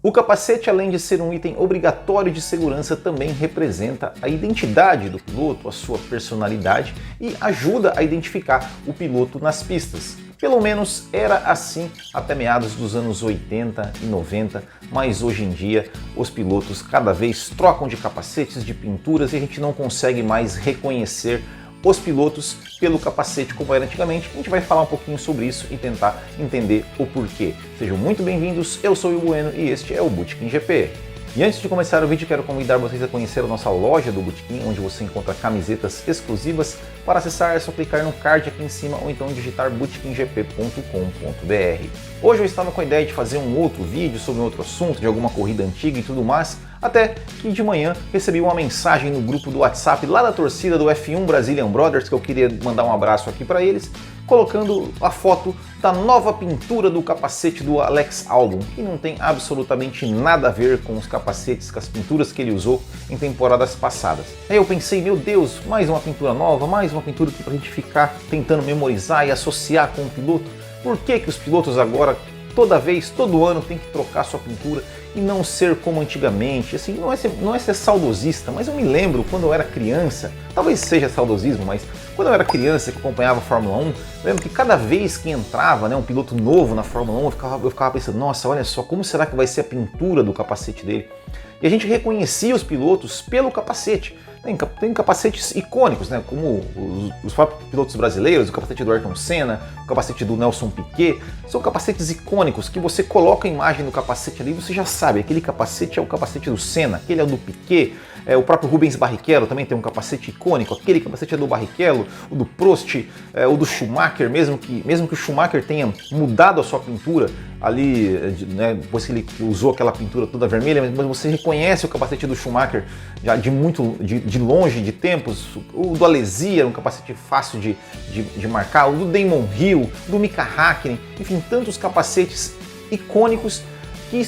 O capacete, além de ser um item obrigatório de segurança, também representa a identidade do piloto, a sua personalidade e ajuda a identificar o piloto nas pistas. Pelo menos era assim até meados dos anos 80 e 90, mas hoje em dia os pilotos cada vez trocam de capacetes, de pinturas e a gente não consegue mais reconhecer os pilotos pelo capacete como era antigamente. A gente vai falar um pouquinho sobre isso e tentar entender o porquê. Sejam muito bem-vindos, eu sou o Bueno e este é o Botequim GP. E antes de começar o vídeo, quero convidar vocês a conhecer a nossa loja do Botequim, onde você encontra camisetas exclusivas. Para acessar é só clicar no card aqui em cima ou então digitar botequimgp.com.br. Hoje eu estava com a ideia de fazer um outro vídeo sobre um outro assunto, de alguma corrida antiga e tudo mais, até que de manhã recebi uma mensagem no grupo do WhatsApp lá da torcida do F1 Brazilian Brothers, que eu queria mandar um abraço aqui para eles, colocando a foto da nova pintura do capacete do Alex Albon, que não tem absolutamente nada a ver com os capacetes, com as pinturas que ele usou em temporadas passadas. Aí eu pensei, meu Deus, mais uma pintura nova, mais uma pintura aqui pra gente ficar tentando memorizar e associar com o piloto. Por que os pilotos agora, toda vez, todo ano, tem que trocar sua pintura e não ser como antigamente? Assim, não é ser saudosista, mas eu me lembro quando eu era criança, talvez seja saudosismo, mas quando eu era criança que acompanhava a Fórmula 1, eu lembro que cada vez que entrava um piloto novo na Fórmula 1, eu ficava pensando, nossa, olha só, como será que vai ser a pintura do capacete dele? E a gente reconhecia os pilotos pelo capacete. Tem capacetes icônicos, né? Como os próprios pilotos brasileiros, o capacete do Ayrton Senna, o capacete do Nelson Piquet. São capacetes icônicos que você coloca a imagem do capacete ali e você já sabe, aquele capacete é o capacete do Senna, aquele é o do Piquet. O próprio Rubens Barrichello também tem um capacete icônico, aquele capacete é do Barrichello, o do Prost, o do Schumacher, mesmo que o Schumacher tenha mudado a sua pintura ali, né, depois que ele usou aquela pintura toda vermelha, mas você reconhece o capacete do Schumacher já de longe, de tempos. O do Alesi era um capacete fácil de marcar, o do Damon Hill, do Mika Häkkinen, enfim, tantos capacetes icônicos que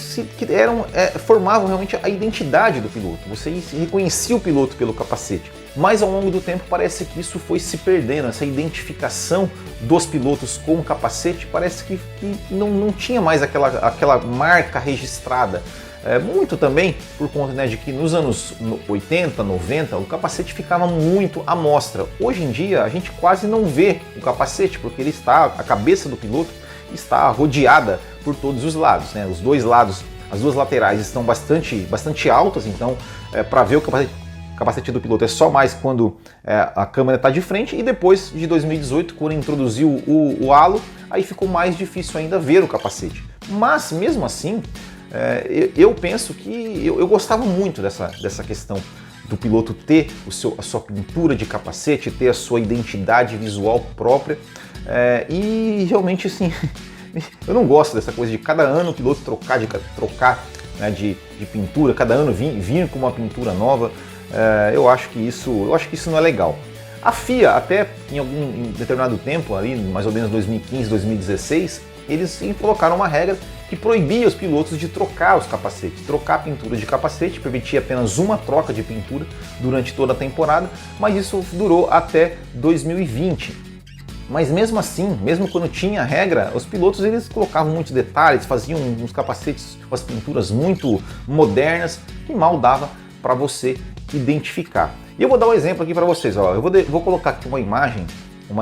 formavam realmente a identidade do piloto. Você reconhecia o piloto pelo capacete. Mas ao longo do tempo parece que isso foi se perdendo, essa identificação dos pilotos com o capacete parece que não tinha mais aquela marca registrada. Muito também por conta, né, de que nos anos 80, 90 o capacete ficava muito à mostra. Hoje em dia a gente quase não vê o capacete porque a cabeça do piloto está rodeada por todos os lados, né? Os dois lados, as duas laterais estão bastante altas, então para ver o capacete do piloto é só mais quando a câmera está de frente, e depois de 2018, quando introduziu o halo, aí ficou mais difícil ainda ver o capacete. Mas mesmo assim, eu penso que eu gostava muito dessa questão do piloto ter a sua pintura de capacete, ter a sua identidade visual própria, e realmente assim, eu não gosto dessa coisa de cada ano o piloto trocar né, de pintura, cada ano vir com uma pintura nova. Eu acho que isso não é legal. A FIA, até em determinado tempo, ali, mais ou menos 2015, 2016, eles colocaram uma regra que proibia os pilotos de trocar os capacetes. Trocar a pintura de capacete, permitia apenas uma troca de pintura durante toda a temporada, mas isso durou até 2020. Mas mesmo assim, mesmo quando tinha a regra, os pilotos eles colocavam muitos detalhes, faziam uns capacetes com as pinturas muito modernas, que mal dava para você identificar. E eu vou dar um exemplo aqui para vocês. Ó. Eu vou colocar aqui uma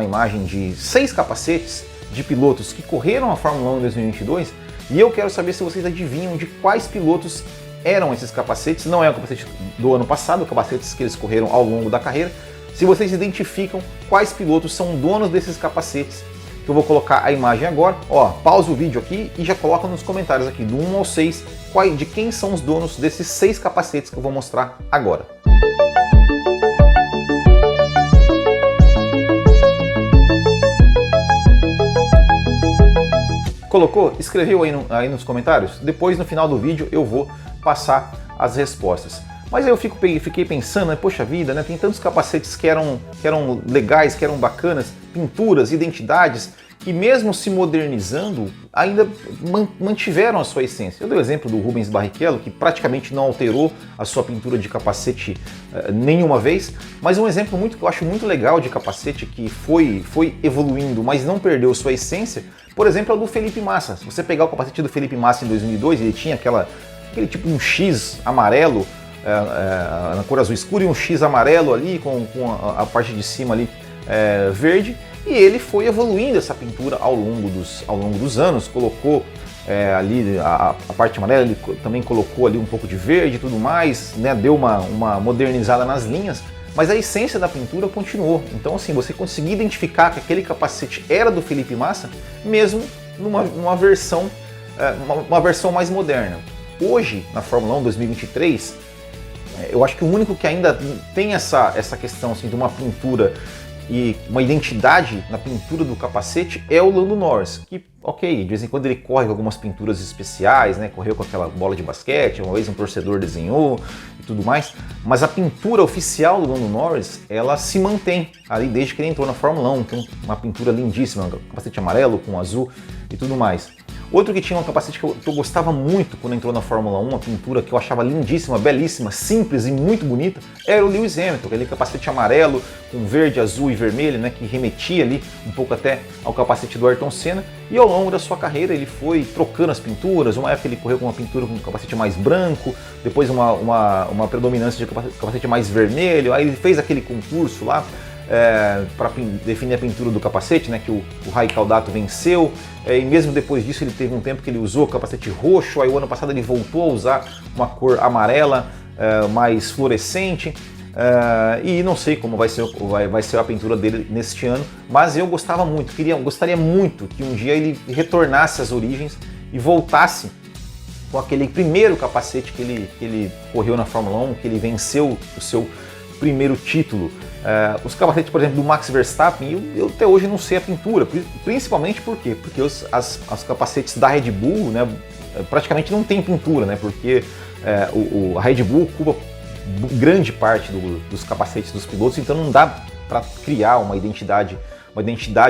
imagem de 6 capacetes de pilotos que correram a Fórmula 1 em 2022, e eu quero saber se vocês adivinham de quais pilotos eram esses capacetes. Não é o capacete do ano passado, capacetes que eles correram ao longo da carreira. Se vocês identificam quais pilotos são donos desses capacetes, eu vou colocar a imagem agora. Ó, pausa o vídeo aqui e já coloca nos comentários aqui, do 1 ao 6, de quem são os donos desses 6 capacetes que eu vou mostrar agora. Colocou? Escreveu aí nos comentários? Depois, no final do vídeo, eu vou passar as respostas. Mas aí eu fiquei pensando, né, poxa vida, né, tem tantos capacetes que eram legais, que eram bacanas, pinturas, identidades, que mesmo se modernizando, ainda mantiveram a sua essência. Eu dei o exemplo do Rubens Barrichello, que praticamente não alterou a sua pintura de capacete nenhuma vez, mas um exemplo que eu acho muito legal de capacete, que foi evoluindo, mas não perdeu sua essência, por exemplo, é o do Felipe Massa. Se você pegar o capacete do Felipe Massa em 2002, ele tinha aquele tipo um X amarelo, na cor azul escura, e um X amarelo ali com a parte de cima ali verde, e ele foi evoluindo essa pintura ao longo dos anos, colocou ali a parte amarela, ele também colocou ali um pouco de verde e tudo mais, né, deu uma modernizada nas linhas, mas a essência da pintura continuou. Então assim, você conseguia identificar que aquele capacete era do Felipe Massa, mesmo numa versão mais moderna. Hoje, na Fórmula 1 2023, eu acho que o único que ainda tem essa questão assim, de uma pintura e uma identidade na pintura do capacete é o Lando Norris, que, ok, de vez em quando ele corre com algumas pinturas especiais, né? Correu com aquela bola de basquete, uma vez um torcedor desenhou e tudo mais, mas a pintura oficial do Lando Norris, ela se mantém ali desde que ele entrou na Fórmula 1, tem uma pintura lindíssima, um capacete amarelo com azul e tudo mais. Outro que tinha um capacete que eu gostava muito quando entrou na Fórmula 1, uma pintura que eu achava lindíssima, belíssima, simples e muito bonita, era o Lewis Hamilton, aquele capacete amarelo com verde, azul e vermelho, né, que remetia ali um pouco até ao capacete do Ayrton Senna, e ao longo da sua carreira ele foi trocando as pinturas. Uma época ele correu com uma pintura com um capacete mais branco, depois uma predominância de capacete mais vermelho, aí ele fez aquele concurso lá para definir a pintura do capacete, né, que o Rai Caldato venceu, e mesmo depois disso ele teve um tempo que ele usou o capacete roxo, aí o ano passado ele voltou a usar uma cor amarela mais fluorescente, e não sei como vai ser a pintura dele neste ano, mas eu gostava muito, gostaria muito que um dia ele retornasse às origens e voltasse com aquele primeiro capacete que ele correu na Fórmula 1, que ele venceu o seu primeiro título. Os capacetes, por exemplo, do Max Verstappen, eu até hoje não sei a pintura, principalmente por quê? Porque os capacetes da Red Bull, né, praticamente não tem pintura, né, porque a Red Bull ocupa grande parte dos capacetes dos pilotos, então não dá para criar uma identidade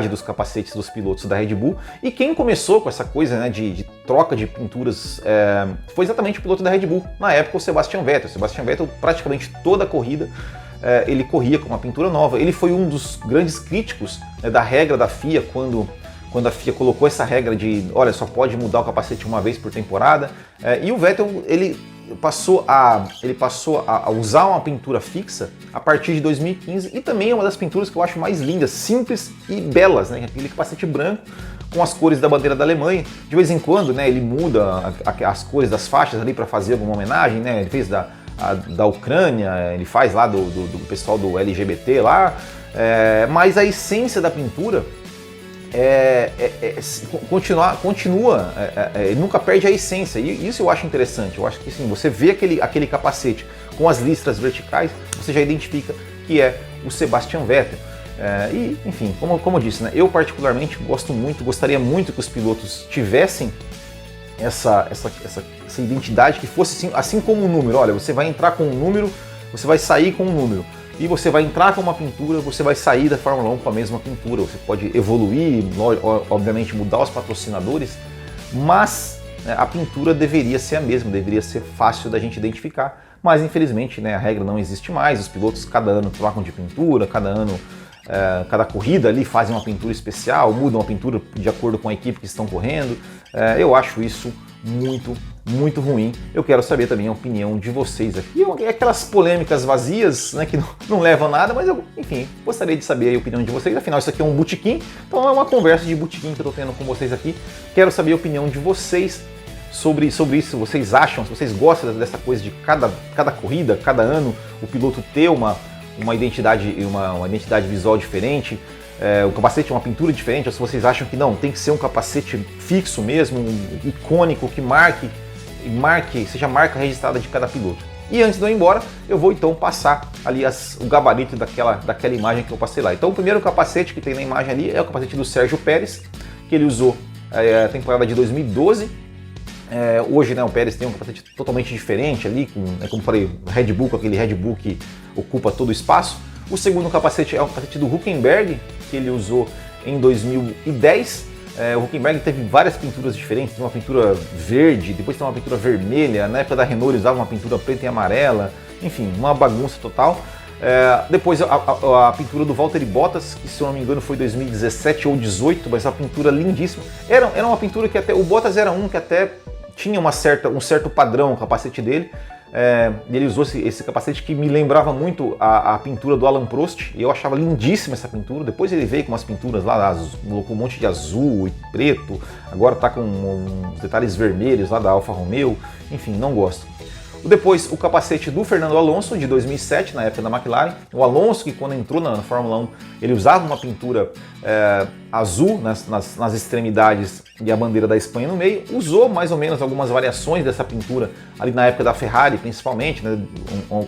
dos capacetes dos pilotos da Red Bull. E quem começou com essa coisa, né, de troca de pinturas foi exatamente o piloto da Red Bull, na época o Sebastian Vettel. O Sebastian Vettel, praticamente toda a corrida, ele corria com uma pintura nova. Ele foi um dos grandes críticos, né, da regra da FIA, quando a FIA colocou essa regra de, olha, só pode mudar o capacete uma vez por temporada, e o Vettel, ele passou a usar uma pintura fixa a partir de 2015, e também é uma das pinturas que eu acho mais lindas, simples e belas, né? Aquele capacete branco com as cores da bandeira da Alemanha. De vez em quando, né, ele muda as cores das faixas ali para fazer alguma homenagem, né? Ele fez da Ucrânia, ele faz lá do pessoal do LGBT lá, mas a essência da pintura continua, nunca perde a essência, e isso eu acho interessante. Eu acho que sim, você vê aquele capacete com as listras verticais, você já identifica que é o Sebastian Vettel. E, enfim, como eu disse, né, eu particularmente gostaria muito que os pilotos tivessem essa identidade, que fosse assim como um número. Olha, você vai entrar com um número, você vai sair com um número. E você vai entrar com uma pintura, você vai sair da Fórmula 1 com a mesma pintura. Você pode evoluir, obviamente mudar os patrocinadores, mas a pintura deveria ser a mesma, deveria ser fácil da gente identificar. Mas infelizmente, né, a regra não existe mais, os pilotos cada ano trocam de pintura, cada corrida ali fazem uma pintura especial, mudam a pintura de acordo com a equipe que estão correndo. Eu acho isso muito, muito ruim. Eu quero saber também a opinião de vocês aqui. Aquelas polêmicas vazias, né, que não levam a nada, mas eu, enfim, gostaria de saber a opinião de vocês. Afinal, isso aqui é um botequim, então é uma conversa de botequim que eu estou tendo com vocês aqui. Quero saber a opinião de vocês sobre isso. Vocês acham, se vocês gostam dessa coisa de cada corrida, cada ano, o piloto ter uma identidade visual diferente, o capacete é uma pintura diferente, ou se vocês acham que não, tem que ser um capacete fixo mesmo, icônico, que seja a marca registrada de cada piloto. E antes de eu ir embora, eu vou então passar ali o gabarito daquela imagem que eu passei lá. Então o primeiro capacete que tem na imagem ali é o capacete do Sérgio Pérez, que ele usou a temporada de 2012. Hoje, né, o Pérez tem um capacete totalmente diferente ali, como falei, Red Bull, com aquele Red Bull que ocupa todo o espaço. O segundo capacete é o capacete do Hülkenberg, que ele usou em 2010. O Hülkenberg teve várias pinturas diferentes, tem uma pintura verde, depois tem uma pintura vermelha, na época da Renault ele usava uma pintura preta e amarela, enfim, uma bagunça total. Depois a pintura do Valtteri Bottas, que se eu não me engano foi 2017 ou 2018, mas uma pintura lindíssima. Era uma pintura que até o Bottas era que até tinha um certo padrão o capacete dele. Ele usou esse capacete que me lembrava muito a pintura do Alan Prost, e eu achava lindíssima essa pintura. Depois ele veio com umas pinturas lá, colocou um monte de azul e preto, agora tá com uns detalhes vermelhos lá da Alfa Romeo, enfim, não gosto. Depois o capacete do Fernando Alonso, de 2007, na época da McLaren. O Alonso, que quando entrou na Fórmula 1, ele usava uma pintura azul nas extremidades e a bandeira da Espanha no meio. Usou mais ou menos algumas variações dessa pintura ali na época da Ferrari, principalmente, né,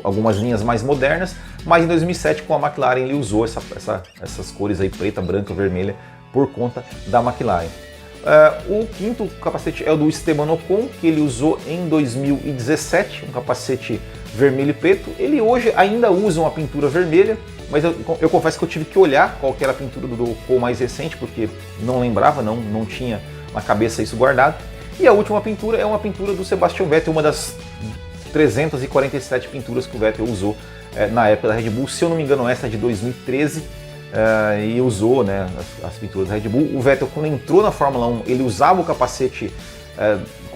algumas linhas mais modernas, mas em 2007 com a McLaren ele usou essas cores aí, preta, branca, vermelha, por conta da McLaren. O quinto capacete é o do Esteban Ocon, que ele usou em 2017, um capacete vermelho e preto. Ele hoje ainda usa uma pintura vermelha, mas eu confesso que eu tive que olhar qual que era a pintura do Ocon mais recente, porque não lembrava, não tinha na cabeça isso guardado. E a última pintura é uma pintura do Sebastian Vettel, uma das 347 pinturas que o Vettel usou na época da Red Bull. Se eu não me engano, essa é de 2013. E usou, né, as pinturas da Red Bull. O Vettel, quando entrou na Fórmula 1, ele usava o capacete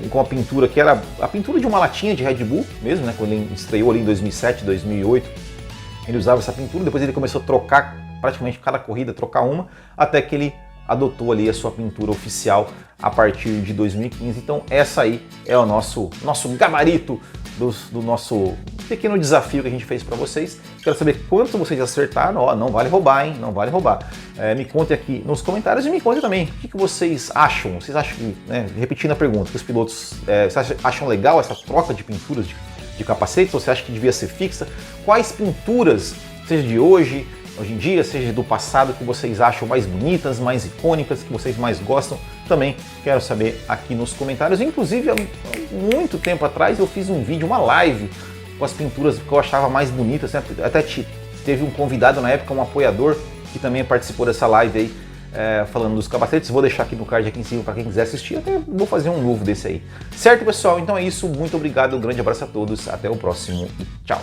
com a pintura que era a pintura de uma latinha de Red Bull mesmo, né, quando ele estreou ali em 2007, 2008, ele usava essa pintura. Depois ele começou a trocar praticamente cada corrida, trocar uma, até que ele adotou ali a sua pintura oficial a partir de 2015. Então essa aí é o nosso gabarito do nosso pequeno desafio que a gente fez para vocês. Quero saber quanto vocês acertaram. Não vale roubar, hein? Não vale roubar. Me contem aqui nos comentários e me contem também o que vocês acham. Vocês acham que, né, repetindo a pergunta, que os pilotos vocês acham legal essa troca de pinturas de capacetes? Você acha que devia ser fixa? Quais pinturas, seja de hoje em dia, seja do passado, que vocês acham mais bonitas, mais icônicas, que vocês mais gostam? Também quero saber aqui nos comentários. Inclusive, há muito tempo atrás eu fiz um vídeo, uma live, com as pinturas que eu achava mais bonitas, né? Até teve um convidado na época, um apoiador, que também participou dessa live aí, falando dos capacetes. Vou deixar aqui no card aqui em cima para quem quiser assistir. Até vou fazer um novo desse aí. Certo, pessoal? Então é isso. Muito obrigado. Um grande abraço a todos. Até o próximo. Tchau.